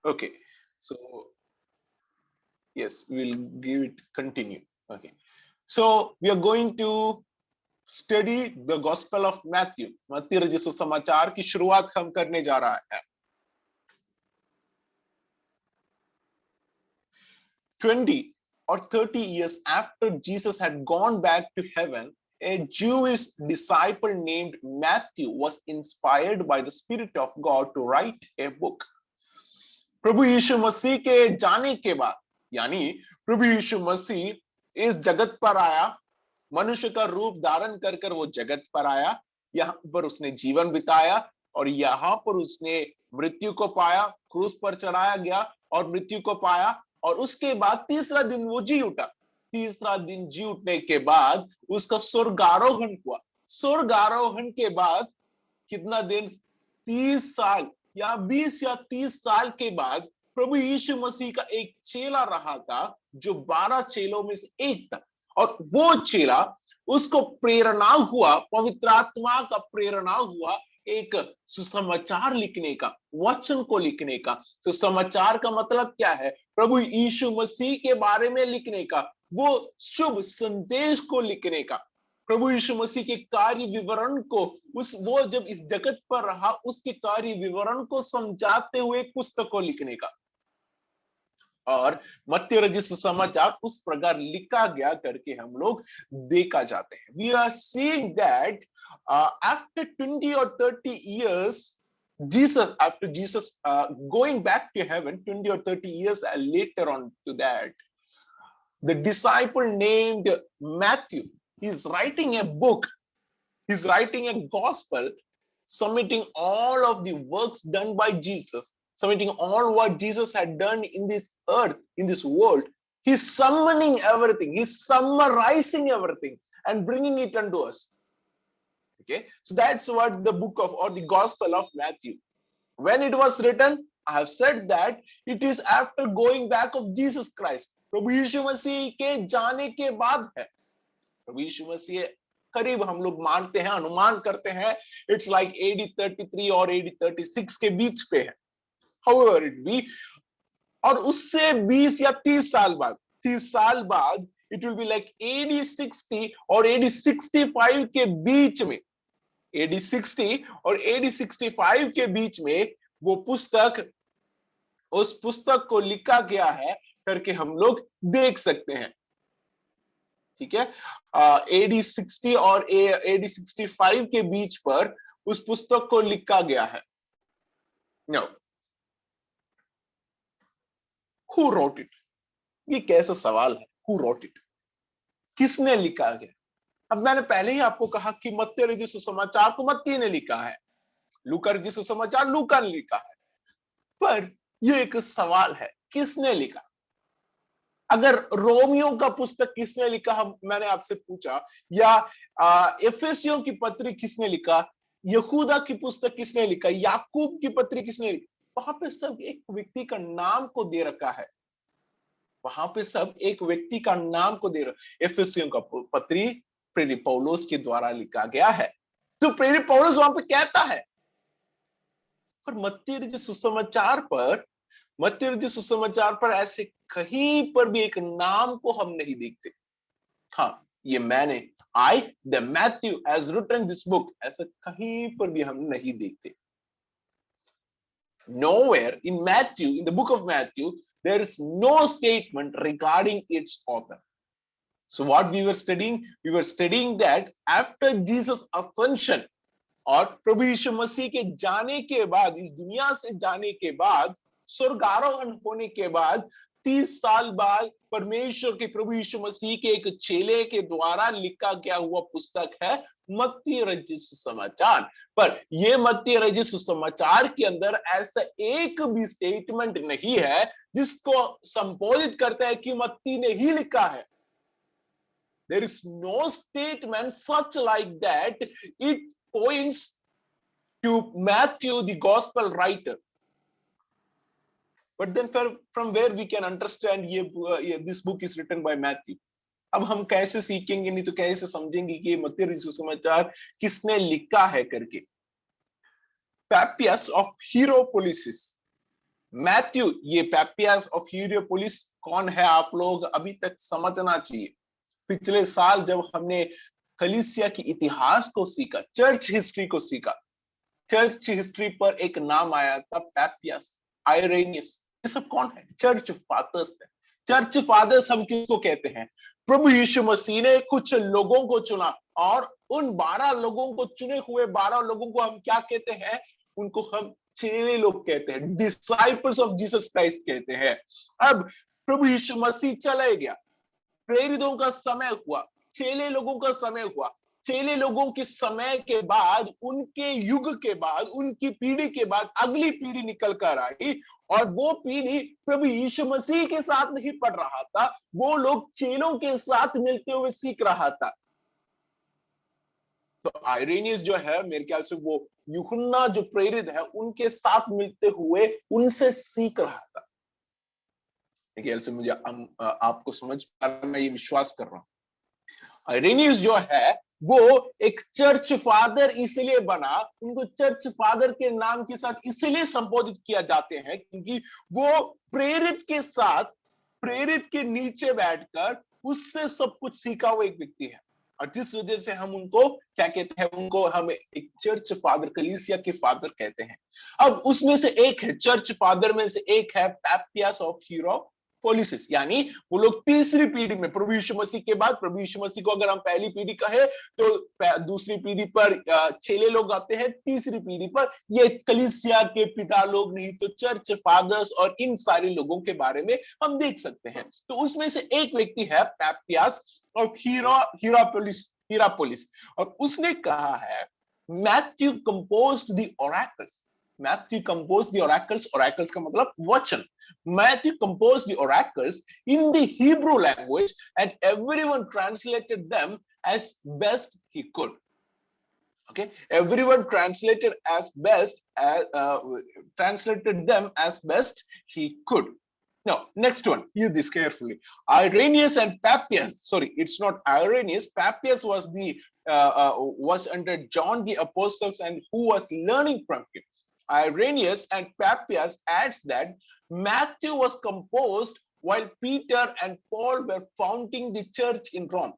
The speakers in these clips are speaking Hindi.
Okay, so yes, we will give it continue. Okay, so we are going to study the gospel of Matthew, मत्ती रचित सुसमाचार की शुरुआत हम करने जा रहा है। 20 or 30 years after Jesus had gone back to heaven, a Jewish disciple named Matthew was inspired by the Spirit of God to write a book. प्रभु यीशु मसीह के जाने के बाद, यानी प्रभु यीशु मसीह इस जगत पर आया, मनुष्य का रूप धारण कर कर वो जगत पर आया, यहाँ पर उसने जीवन बिताया और यहाँ पर उसने मृत्यु को पाया, क्रूस पर चढ़ाया गया और मृत्यु को पाया, और उसके बाद तीसरा दिन वो जी उठा। तीसरा दिन जी उठने के बाद उसका स्वर्गारोहण हुआ। स्वर्गारोहण के बाद कितना दिन, 30 साल या 20 या 30 साल के बाद प्रभु यीशु मसीह का एक चेला रहा था जो 12 चेलों में से एक था, और वो चेला, उसको प्रेरणा हुआ, पवित्र आत्मा का प्रेरणा हुआ एक सुसमाचार लिखने का, वचन को लिखने का। सुसमाचार का मतलब क्या है? प्रभु यीशु मसीह के बारे में लिखने का, वो शुभ संदेश को लिखने का, प्रभु यीशु मसीह के कार्य विवरण को, वो जब इस जगत पर रहा उसके कार्य विवरण को समझाते हुए एक पुस्तक को लिखने का। और मत्ती रचित सुसमाचार उस प्रकार लिखा गया करके हम लोग देखा जाते हैं। We are seeing that after 20 or 30 years, after Jesus going back to heaven, 20 or 30 years later on to that, the disciple named Matthew, he's writing a book, he's writing a gospel, submitting all of the works done by Jesus, submitting all what Jesus had done in this earth, in this world. He's summoning everything, he's summarizing everything and bringing it unto us. Okay, so that's what the book of, or the gospel of Matthew. When it was written, I have said that it is after going back of Jesus Christ. प्रभु यीशु मसीह के जाने के बाद है। प्रभु यीशु मसीह करीब हम लोग मानते हैं, अनुमान करते हैं, इट्स लाइक AD 33 और AD 36 के बीच पे है। However it be, और उससे 20 या 30 साल बाद, 30 साल बाद it will be like AD 60 और AD 65 के बीच में, AD 60 और AD 65 के बीच में वो पुस्तक, उस पुस्तक को लिखा गया है करके हम लोग देख सकते हैं। ठीक है, AD 60 और AD 65 के बीच पर उस पुस्तक को लिखा गया है। Now, who wrote it? ये कैसा सवाल है? Who wrote it? किसने लिखा गया? अब मैंने पहले ही आपको कहा कि मत्ती रचित सुसमाचार को मत्ती ने लिखा है, लूका रचित सुसमाचार लूका ने लिखा है, पर ये एक सवाल है, किसने लिखा? अगर रोमियो का पुस्तक किसने लिखा, मैंने आपसे पूछा, या एफेसियों की पत्री किसने लिखा, यहूदा की पुस्तक किसने लिखा, याकूब की पत्री किसने लिखी, वहां पे सब एक व्यक्ति का नाम को दे रखा है। वहां पे सब एक व्यक्ति का नाम को दे रखा। एफेसियों का पत्री प्रेरित पौलुस के द्वारा लिखा गया है, तो प्रेरित पौलुस वहां पे कहता है। पर मत्ती रचित सुसमाचार पर, मत्ती रचित सुसमाचार पर ऐसे कहीं पर भी एक नाम को हम नहीं देखते। हाँ, ये मैंने, I the Matthew has written this book, ऐसा कहीं पर भी हम नहीं देखते। Nowhere in Matthew, in the book of Matthew, there is no statement regarding its author. So what we were studying that after Jesus ascension, और प्रभु यीशु मसीह के जाने के बाद, इस दुनिया से जाने के बाद, स्वर्गारोहण होने के बाद 30 साल बाद परमेश्वर के प्रभु यीशु मसीह के एक चेले के द्वारा लिखा गया हुआ पुस्तक है मत्ती रचित सुसमाचार। पर यह मत्ती रचित सुसमाचार के अंदर ऐसा एक भी स्टेटमेंट नहीं है जिसको संबोधित करता है कि मत्ती ने ही लिखा है। There is no statement such like that it points to Matthew, the gospel writer. But then from where we can understand this book is written by Matthew. अब हम कैसे सीखेंगे, नहीं तो कैसे समझेंगे कि ये मत्ती रचित सुसमाचार किसने लिखा है करके। Papias of Hierapolis, मैथ्यू, ये पैपियस ऑफ हियरापोलिस कौन है आप लोग अभी तक समझना चाहिए। पिछले साल जब हमने कलीसिया की इतिहास को सीखा, चर्च हिस्ट्री को सीखा, चर्च हिस्ट्री पर एक नाम आया था, पैपियस, आयरेनियस। ये सब कौन है? चर्च फादर्स है। चर्च फादर्स हम किसको कहते हैं? प्रभु यीशु मसीह ने कुछ लोगों को चुना और उन 12 लोगों को, चुने हुए 12 लोगों को हम क्या कहते हैं? उनको हम चेले लोग कहते हैं, डिसाइपल्स ऑफ जीसस क्राइस्ट कहते हैं। अब प्रभु यीशु मसीह चले गया, प्रेरितों का समय हुआ, चेले लोगों का समय हुआ। चेले लोगों के समय के बाद, उनके युग के बाद, उनकी पीढ़ी के बाद अगली पीढ़ी निकल कर आई, और वो पीढ़ी प्रभु यीशु मसीह के साथ नहीं पढ़ रहा था, वो लोग चेलों के साथ मिलते हुए सीख रहा था। तो आइरेनियस जो है, मेरे ख्याल से वो यूहन्ना जो प्रेरित है उनके साथ मिलते हुए उनसे सीख रहा था। मेरे ख्याल से मुझे आपको समझ पा रहा है, मैं ये विश्वास कर रहा हूं। आइरेनियस जो है वो एक चर्च फादर इसलिए बना, उनको चर्च फादर के नाम के साथ इसलिए संबोधित किया जाते हैं क्योंकि वो प्रेरित के साथ, प्रेरित के नीचे बैठकर उससे सब कुछ सीखा हुआ एक व्यक्ति है। और जिस वजह से हम उनको क्या कहते हैं? उनको हम एक चर्च फादर, कलीसिया के फादर कहते हैं। अब उसमें से एक है, चर्च फादर में से एक है पैपियस ऑफ हियरापोलिस, यानी वो लोग तीसरी पीढ़ी में, प्रभु यीशु मसीह के बाद, प्रभु यीशु मसीह को अगर हम पहली पीढ़ी कहे तो दूसरी पीढ़ी पर चेले लोग आते हैं, तीसरी पीढ़ी पर ये कलीसिया के पिता लोग, नहीं तो चर्च फादर्स, और इन सारे लोगों के बारे में हम देख सकते हैं। तो उसमें से एक व्यक्ति है पैपियस ऑफ हियरापोलिस, और उसने कहा है Matthew composed the oracles. Matthew composed the oracles, oracles का मतलब वचन। Matthew composed the oracles in the Hebrew language and everyone translated them as best he could. Okay, everyone translated them as best he could. Now, next one, hear this carefully. Irenaeus and Papias, sorry, it's not Irenaeus. Papias was under John the Apostles and who was learning from him. Irenaeus and Papias adds that Matthew was composed while Peter and Paul were founding the church in Rome.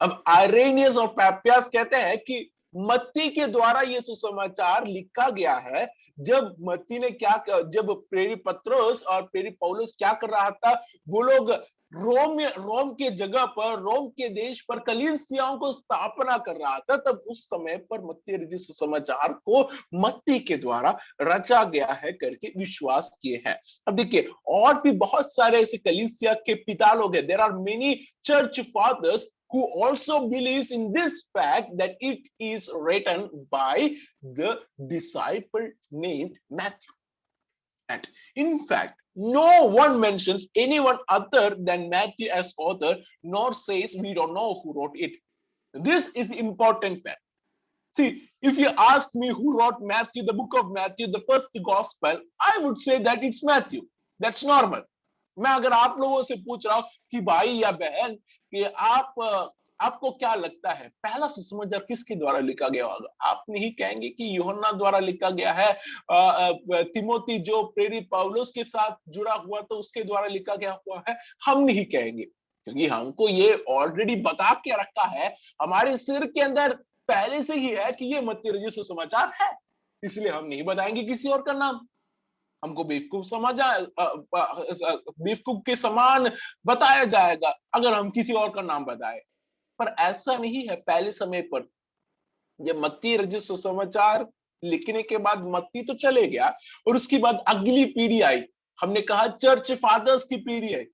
अब आइरेनियस और पैपियस कहते हैं कि मत्ती के द्वारा ये सुसमाचार लिखा गया है, जब मत्ती ने जब प्रेरित पत्रोस और प्रेरित पौलुस क्या कर रहा था, वो लोग रोम के जगह पर, रोम के देश पर कलीसियाओं को स्थापना कर रहा था, तब उस समय पर मत्ती रचित सुसमाचार को मत्ती के द्वारा रचा गया है करके विश्वास किए हैं। अब देखिए, और भी बहुत सारे ऐसे कलीसिया के पिता लोग हैं। There are many church fathers who also believes in this fact that it is written by the disciple named Matthew. And in fact, no one mentions anyone other than Matthew as author, nor says we don't know who wrote it. This is the important fact. See, if you ask me who wrote Matthew, the book of Matthew, the first gospel, I would say that it's Matthew. That's normal. मैं अगर आप लोगों से पूछ रहा हूं कि भाई या बहन कि आपको क्या लगता है पहला सुसमाचार किसके द्वारा लिखा गया होगा, आप नहीं कहेंगे कि यूहन्ना द्वारा लिखा गया है, तिमोथी जो प्रेरित पौलुस के साथ जुड़ा हुआ तो उसके द्वारा लिखा गया हुआ है, हम नहीं कहेंगे, क्योंकि हमको ये ऑलरेडी बता के रखा है, हमारे सिर के अंदर पहले से ही है कि ये मत्ती रचित सुसमाचार है, इसलिए हम नहीं बताएंगे किसी और का नाम। हमको बेवकूफ के समान बताया जाएगा अगर हम किसी और का नाम बताए, पर ऐसा नहीं है। पहले समय पर जब मत्ती रचित सुसमाचार लिखने के बाद मत्ती तो चले गया और उसके बाद अगली पीढ़ी आई, हमने कहा चर्च फादर्स की पीढ़ी है।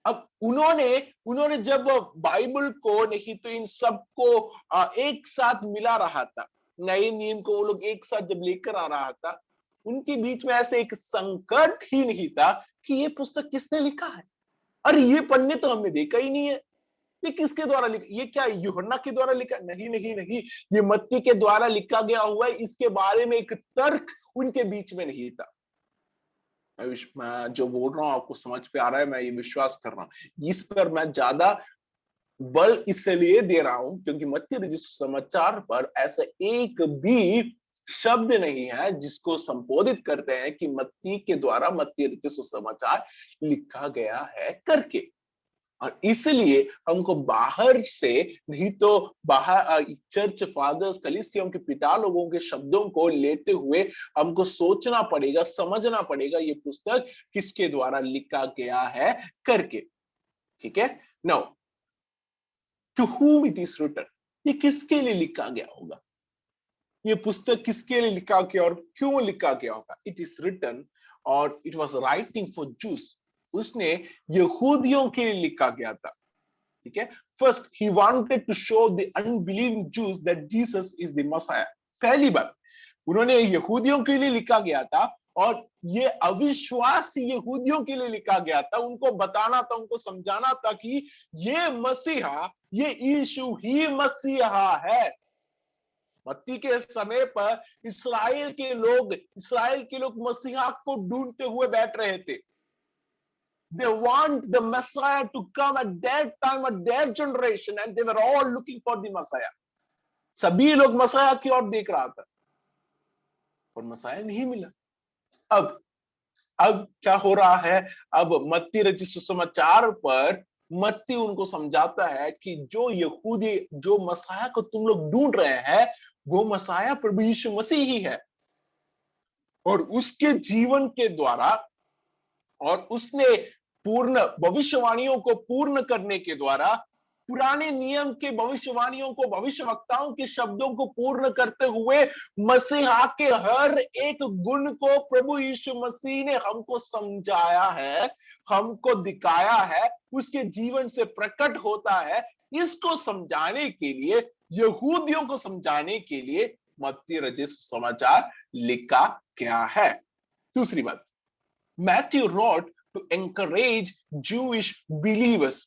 अब उन्होंने जब बाइबल को, नहीं तो इन सबको एक साथ मिला रहा था, नए नियम को वो लोग एक साथ जब लेकर आ रहा था, उनके बीच में ऐसे एक संकट ही नहीं था कि ये पुस्तक किसने लिखा है, अरे ये पन्ने तो हमने देखा ही नहीं है, ये किसके द्वारा लिखा, ये क्या यूहन्ना के द्वारा लिखा? नहीं नहीं नहीं, ये मत्ती के द्वारा लिखा गया हुआ है। इसके बारे में एक तर्क उनके बीच में नहीं था। मैं जो बोल रहा हूं आपको समझ पे आ रहा है, मैं ये विश्वास कर रहा हूं। इस पर मैं ज्यादा बल इसलिए दे रहा हूं क्योंकि मत्ती रचित सुसमाचार पर ऐसा एक भी शब्द नहीं है जिसको संबोधित करते हैं कि मत्ती के द्वारा मत्ती रचित सुसमाचार लिखा गया है करके। और इसलिए हमको बाहर से नहीं तो बाहर चर्च फादर्स कलीसिया के पिता लोगों के शब्दों को लेते हुए हमको सोचना पड़ेगा, समझना पड़ेगा ये पुस्तक किसके द्वारा लिखा गया है करके। ठीक है, now to whom it is written, ये किसके लिए लिखा गया होगा, ये पुस्तक किसके लिए लिखा गया और क्यों लिखा गया होगा। It is written or it was writing for Jews, उसने यहूदियों के लिए लिखा गया था। ठीक है, first he wanted to show the unbelieving Jews that Jesus is the Messiah. पहली बात उन्होंने यहूदियों के लिए लिखा गया था और ये अविश्वासी यहूदियों के लिए लिखा गया था, उनको बताना था, उनको समझाना था कि ये मसीहा, ये यीशु ही मसीहा है। मत्ती के समय पर इस्राएल के लोग मसीहा को ढूंढते हुए बैठ रहे थे। They want the Messiah to come at that time, at their generation, and they were all looking for the Messiah. सभी लोग मसीहा की ओर देख रहा था और मसीहा नहीं मिला। अब क्या हो रहा है, अब मत्ती रचित सुसमाचार पर मत्ती उनको समझाता है कि जो यहूदी, जो मसीहा को तुम लोग ढूंढ रहे हैं, वो मसीहा प्रभु यीशु मसीह ही है। और उसके जीवन के द्वारा और उसने पूर्ण भविष्यवाणियों को पूर्ण करने के द्वारा, पुराने नियम के भविष्यवाणियों को, भविष्यवक्ताओं के शब्दों को पूर्ण करते हुए मसीहा के हर एक गुण को प्रभु यीशु मसीह ने हमको समझाया है, हमको दिखाया है, उसके जीवन से प्रकट होता है। इसको समझाने के लिए, यहूदियों को समझाने के लिए मत्ती रचित समाचार लिखा गया है। दूसरी बात, Matthew wrote to encourage Jewish believers.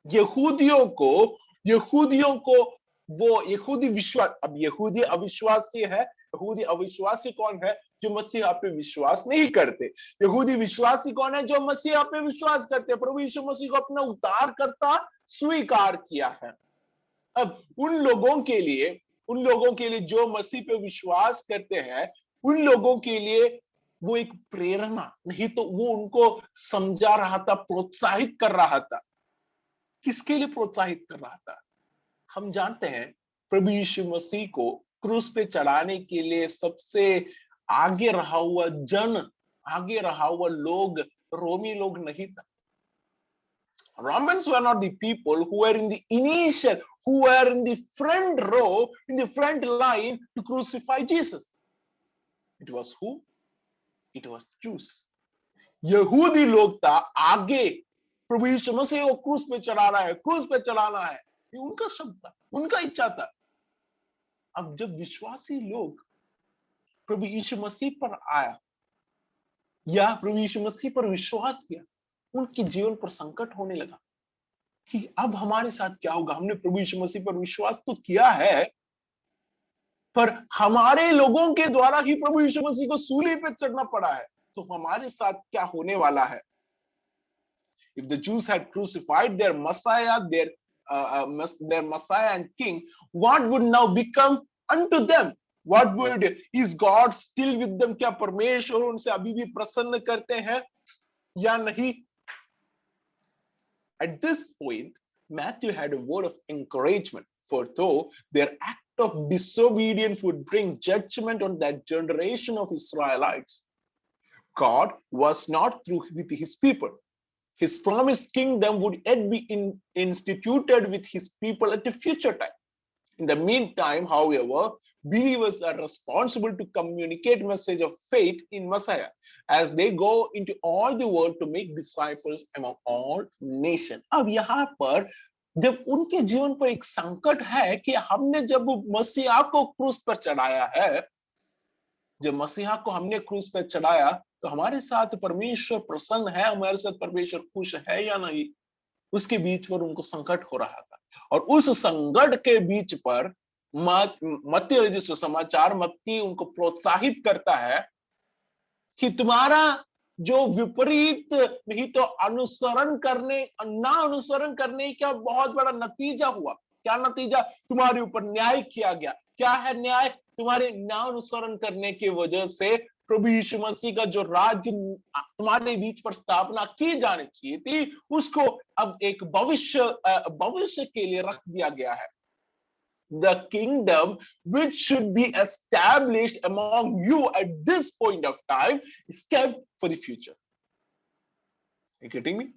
यहूदियों को वो यहूदी विश्वास, अब यहूदी अविश्वासी है। यहूदी अविश्वासी कौन है? जो मसीहा पे विश्वास नहीं करते। यहूदी विश्वासी कौन है? जो मसीहा पे विश्वास करते, प्रभु यीशु मसीह को अपना उद्धारकर्ता स्वीकार किया है। अब उन लोगों के लिए जो मसीह पे विश्वास करते हैं, उन लोगों के लिए वो एक प्रेरणा, नहीं तो वो उनको समझा रहा था, प्रोत्साहित कर रहा था। किसके लिए प्रोत्साहित कर रहा था? हम जानते हैं प्रभु यीशु मसीह को क्रूस पे चढ़ाने के लिए सबसे आगे रहा हुआ लोग रोमी लोग नहीं था। Romans were not the people who were in the initial, who were in the front row, in the front line to crucify Jesus. It was who? It was Jews. यहूदी लोग था आगे, प्रभु यीशु मसीह को क्रूस पे चढ़ाना है, ये उनका शब्द था, उनका इच्छा था। अब जब विश्वासी लोग प्रभु यीशु मसीह पर आया या प्रभु यीशु मसीह पर विश्वास किया, उनके जीवन पर संकट होने लगा कि अब हमारे साथ क्या होगा। हमने प्रभु यीशु मसीह पर विश्वास तो किया है, पर हमारे लोगों के द्वारा ही प्रभु यीशु मसीह को सूली पे चढ़ना पड़ा है, तो हमारे साथ क्या होने वाला है। If the Jews had crucified their Messiah, their Messiah and King, what would now become unto them? What would, is God still with them? क्या परमेश्वर उनसे अभी भी प्रसन्न करते हैं या नहीं? At this point, Matthew had a word of encouragement, for though their act of disobedience would bring judgment on that generation of Israelites, God was not through with his people. His promised kingdom would yet be instituted with his people at a future time. In the meantime, however, believers are responsible to communicate message of faith in Messiah as they go into all the world to make disciples among all nations. अब यहाँ पर जब उनके जीवन पर एक संकट है कि हमने जब मसीहा को क्रूस पर चढ़ाया है, जब मसीहा को हमने क्रूस पर चढ़ाया, तो हमारे साथ परमेश्वर प्रसन्न है, हमारे साथ परमेश्वर खुश है या नहीं, उसके बीच पर उनको संकट हो रहा था। और उस संकट के बीच पर मत्ती रचित सुसमाचार, मत्ती उनको प्रोत्साहित करता है कि तुम्हारा जो विपरीत, नहीं तो अनुसरण करने का बहुत बड़ा नतीजा हुआ। क्या नतीजा? तुम्हारे ऊपर न्याय किया गया, क्या है न्याय? तुम्हारे न्यायानुसरण करने की वजह से प्रभु यीशु मसीह का जो राज्य तुम्हारे बीच पर स्थापना की जानी चाहिए थी, उसको अब एक भविष्य के लिए रख दिया गया है। The kingdom which should be established among you at this point of time is kept for the future. Are you getting me?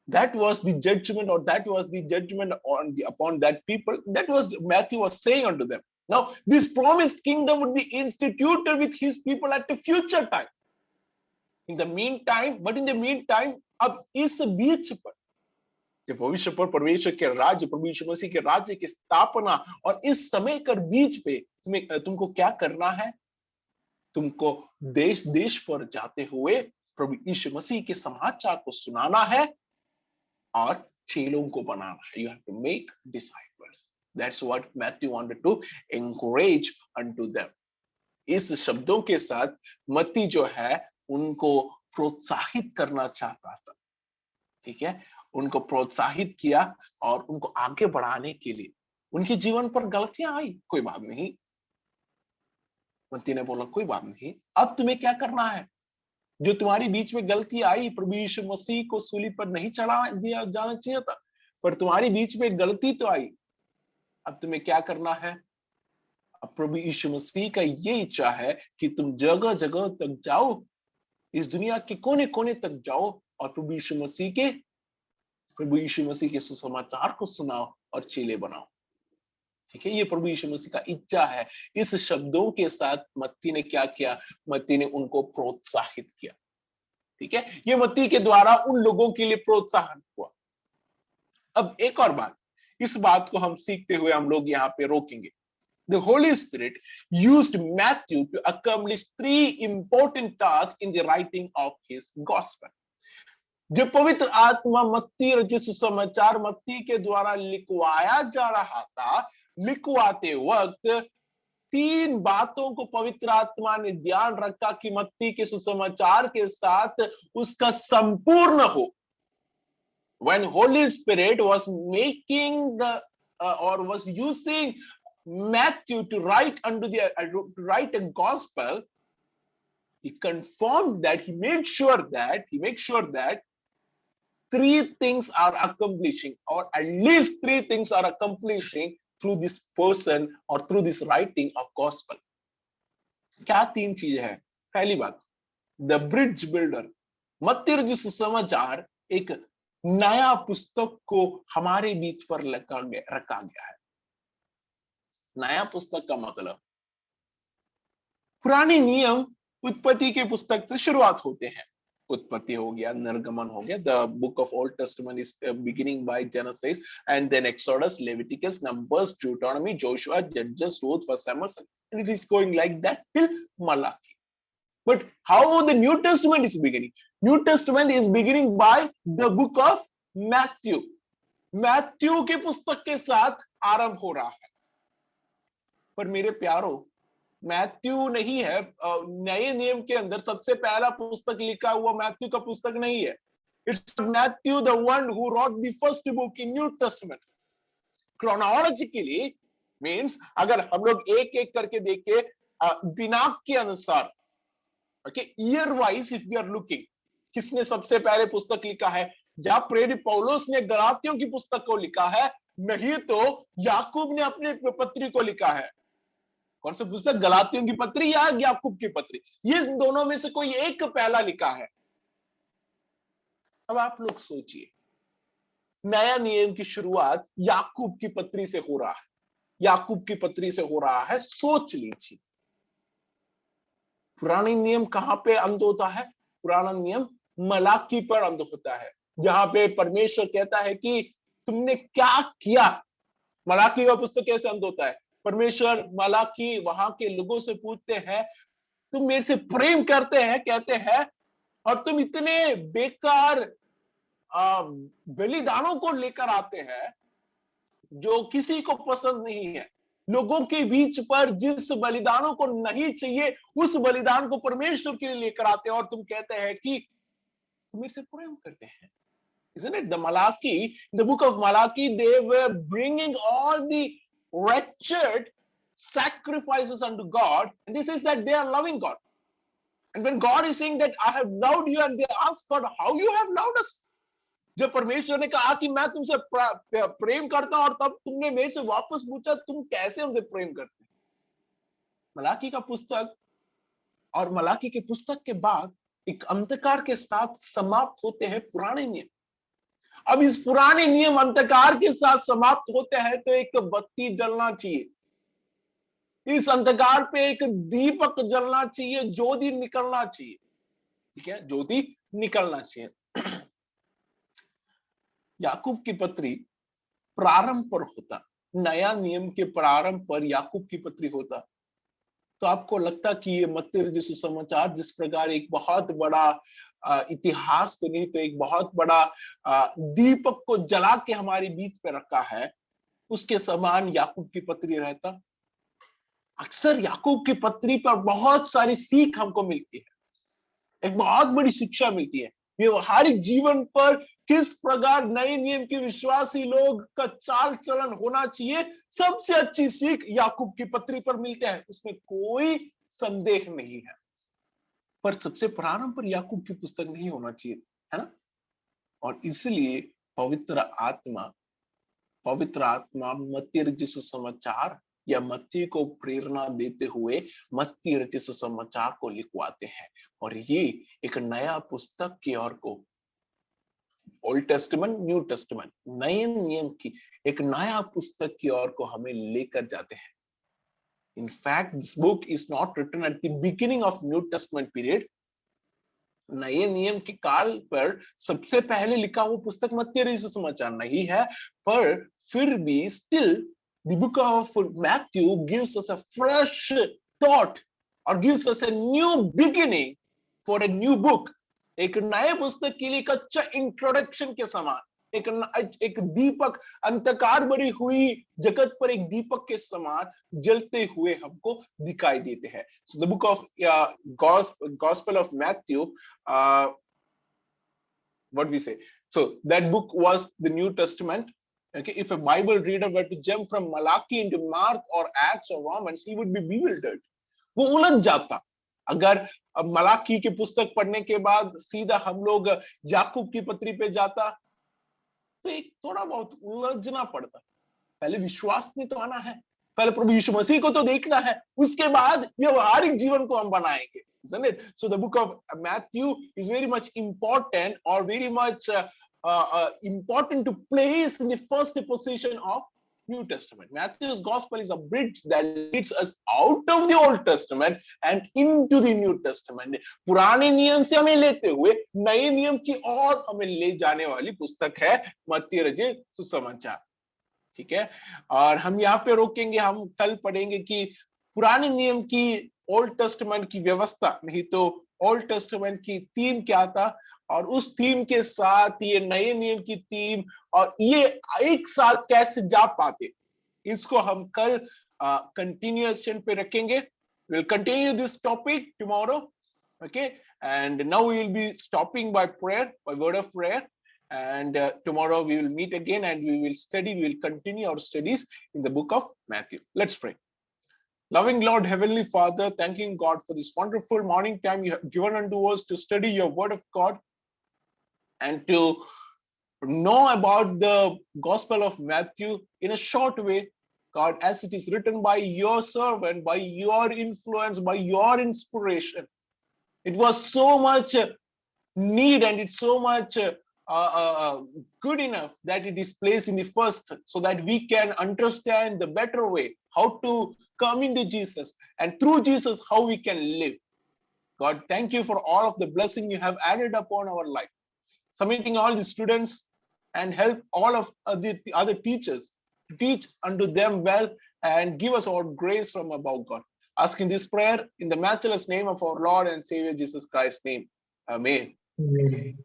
That was the judgment, or that was the judgment upon that people. That was Matthew was saying unto them. Now this promised kingdom would be instituted with his people at a future time. In the meantime, अब इस बीच पर जब भविष्य पर परमेश्वर के राज्य, प्रभु यीशु मसीह के राज्य की स्थापना और इस समय कर बीच पे तुमको क्या करना है? तुमको देश देश पर जाते हुए प्रभु यीशु मसीह के समाचार को सुनाना है और चेलों को बनाना है। You have to make disciples. That's what Matthew wanted to encourage unto them. इस शब्दों के साथ मत्ती जो है उनको प्रोत्साहित करना चाहता था, ठीक है, उनको प्रोत्साहित किया और उनको आगे बढ़ाने के लिए। उनके जीवन पर गलतियां आई, कोई बात नहीं, मत्ती ने बोला कोई बात नहीं, अब तुम्हें क्या करना है? जो तुम्हारी बीच में गलती आई, प्रभु यीशु मसीह को सूली पर नहीं चढ़ा दिया जाना चाहिए था, पर तुम्हारी बीच में गलती तो आई, अब तुम्हें क्या करना है? अब प्रभु यीशु मसीह का ये इच्छा है कि तुम जगह जगह तक जाओ, इस दुनिया के कोने कोने तक जाओ और प्रभु यीशु मसीह के सुसमाचार को सुनाओ और चेले बनाओ। ठीक है, ये प्रभु यीशु मसीह का इच्छा है। इस शब्दों के साथ मत्ती ने क्या किया? मत्ती ने उनको प्रोत्साहित किया। ठीक है, ये मत्ती के द्वारा उन लोगों के लिए प्रोत्साहन हुआ। अब एक और बात, इस बात को हम सीखते हुए हम लोग यहाँ पे रोकेंगे। The Holy Spirit used Matthew to accomplish 3 important tasks in the writing of his gospel. जब पवित्र आत्मा मत्ती रचित सुसमाचार मत्ती के द्वारा लिखवाया जा रहा था, लिखवाते वक्त 3 बातों को पवित्र आत्मा ने ध्यान रखा कि मत्ती के सुसमाचार के साथ उसका संपूर्ण हो। When Holy Spirit was making the or was using Matthew to write to write a gospel, he confirmed that he made sure that 3 things are accomplishing, or at least 3 things are accomplishing through this person or through this writing of gospel. क्या 3 चीजें हैं? पहली बात, the bridge builder, मत्ती रचित सुसमाचार एक नया पुस्तक को हमारे बीच पर रखा गया है। नया पुस्तक का मतलब, पुराने नियम उत्पत्ति के पुस्तक से शुरुआत होते हैं। उत्पत्ति हो गया, निर्गमन हो गया, the book of Old Testament is beginning by Genesis and then Exodus, Leviticus, Numbers, Deuteronomy, Joshua, Judges, Ruth, 1 Samuel, and it is going like that till Malachi. But how the New Testament is beginning? New Testament is beginning by the book of Matthew. Matthew के पुस्तक के साथ आरंभ हो रहा है। पर मेरे प्यारो, मैथ्यू नहीं है, नए नियम के अंदर सबसे पहला पुस्तक लिखा हुआ मैथ्यू का पुस्तक नहीं है। It's Matthew the one who wrote the first book in new testament. Chronologically means अगर हम लोग एक एक करके देखें दिनांक के अनुसार, okay, year wise if we are looking, किसने सबसे पहले पुस्तक लिखा है? या प्रेरित पौलुस ने गलातियों की पुस्तक को लिखा है, नहीं तो याकूब ने अपने पत्री को लिखा है। कौन सा पुस्तक? गलातियों की पत्री या याकूब की पत्री? ये दोनों में से कोई एक पहला लिखा है। अब आप लोग सोचिए, नया नियम की शुरुआत याकूब की पत्री से हो रहा है, याकूब की पत्री से हो रहा है। सोच लीजिए, पुराना नियम कहां पे अंत होता है? पुराना नियम मलाकी पर अंत होता है, जहां पे परमेश्वर कहता है कि तुमने क्या किया। मलाकी का पुस्तक कैसे अंत होता है? परमेश्वर मलाकी वहां के लोगों से पूछते हैं, तुम मेरे से प्रेम करते हैं, कहते हैं, और तुम इतने बेकार बलिदानों को लेकर आते हैं जो किसी को पसंद नहीं है। लोगों के बीच पर जिस बलिदानों को नहीं चाहिए उस बलिदान को परमेश्वर के लिए लेकर आते हैं, और तुम कहते हैं कि तुम मेरे से प्रेम करते हैं। Isn't it? The Malachi, in the book of Malachi, they were bringing all the wretched sacrifices unto God, and this is that they are loving God. And when God is saying that I have loved you, and they ask God, how you have loved us? जब परमेश्वर ने कहा कि मैं तुमसे प्रेम करता हूं, और तब तुमने मेरे से वापस पूछा तुम कैसे हमसे प्रेम करते? मलाकी का पुस्तक और मलाकी के पुस्तक के बाद एक अंधकार के साथ समाप्त होते हैं पुराने नियम। अब इस पुराने नियम अंधकार के साथ समाप्त होते हैं तो एक बत्ती जलना चाहिए, इस अंधकार पे एक दीपक जलना चाहिए, ज्योति निकलना चाहिए। ठीक है, ज्योति निकलना चाहिए। याकूब की पत्री प्रारंभ पर होता, नया नियम के प्रारंभ पर याकूब की पत्री होता, तो आपको लगता कि ये मत्ती रचित सुसमाचार जिस प्रकार एक बहुत बड़ा इतिहास को नहीं तो एक बहुत बड़ा दीपक को जला के हमारे बीच पे रखा है, उसके समान याकूब की पत्री रहता। अक्सर याकूब की पत्री पर बहुत सारी सीख हमको मिलती है, एक बहुत बड़ी शिक्षा मिलती है व्यवहारिक जीवन पर किस प्रकार नए नियम के विश्वासी लोग का चाल चलन होना चाहिए। सबसे अच्छी सीख याकूब की पत्री पर मिलते हैं, उसमें कोई संदेह नहीं है। पर सबसे प्रारंभ पर याकूब की पुस्तक नहीं होना चाहिए, है ना? और इसलिए पवित्र आत्मा मत्ती रचित सुसमाचार या मत्ती को प्रेरणा देते हुए मत्ती रचित सुसमाचार को लिखवाते हैं, और ये एक नया पुस्तक की ओर को, ओल्ड टेस्टमेंट न्यू टेस्टमेंट, नए नियम की एक नया पुस्तक की ओर को हमें लेकर जाते हैं। In fact, this book is not written at the beginning of New Testament period. नए नियम के काल पर सबसे पहले लिखा हुआ पुस्तक मत्ती रचित सुसमाचार नहीं है, पर फिर भी still the book of Matthew gives us a fresh thought or gives us a new beginning for a new book. एक नए पुस्तक के लिए कच्चा इंट्रोडक्शन के समान, एक दीपक अंधकार भरी हुई जगत पर एक दीपक के समान जलते हुए हमको दिखाई देते हैं। So the book of Gospel of Matthew, what we say, so that book was the New Testament. Okay, if a Bible reader were to jump from Malachi into Mark or Acts or Romans, he would be bewildered. वो उलझ जाता। अगर मलाकी की पुस्तक पढ़ने के बाद सीधा हम लोग याकूब की पत्री पे जाता तो एक थोड़ा बहुत उलझना पड़ता। पहले विश्वास में तो आना है, पहले प्रभु यीशु मसीह को तो देखना है, उसके बाद व्यवहारिक जीवन को हम बनाएंगे, isn't it? So the book of Matthew is very much important, or very much important to place in the first position of New Testament. Matthew's gospel is a bridge that leads us out of the Old Testament and into the New Testament. पुराने नियम से हमें लेते हुए नए नियम की ओर हमें ले जाने वाली पुस्तक है मत्ती रचित सुसमाचार। ठीक है, और हम यहाँ पे रोकेंगे, हम कल पढ़ेंगे कि पुराने नियम की ओल्ड टेस्टामेंट की व्यवस्था नहीं तो ओल्ड टेस्टामेंट की थीम क्या था, और उस थीम के साथ ये नए नियम की थीम और ये एक साथ कैसे जा पाते, इसको हम कल कंटिन्यूएशन पे रखेंगे। We'll continue this topic tomorrow, okay? And now we will be stopping by prayer, by word of prayer. And tomorrow we will meet again and we will study, we will continue our studies in the book of Matthew. Let's pray. Loving Lord, Heavenly Father, thanking God for this wonderful morning time you have given unto us to study your word of God and to know about the Gospel of Matthew in a short way, God, as it is written by your servant, by your influence, by your inspiration. It was so much need and it's so much good enough that it is placed in the first, so that we can understand the better way how to come into Jesus, and through Jesus how we can live. God, thank you for all of the blessing you have added upon our life. Submitting all the students and help all of the other teachers to teach unto them well and give us all grace from above, God. Asking this prayer in the matchless name of our Lord and Savior Jesus Christ's name. Amen. Amen.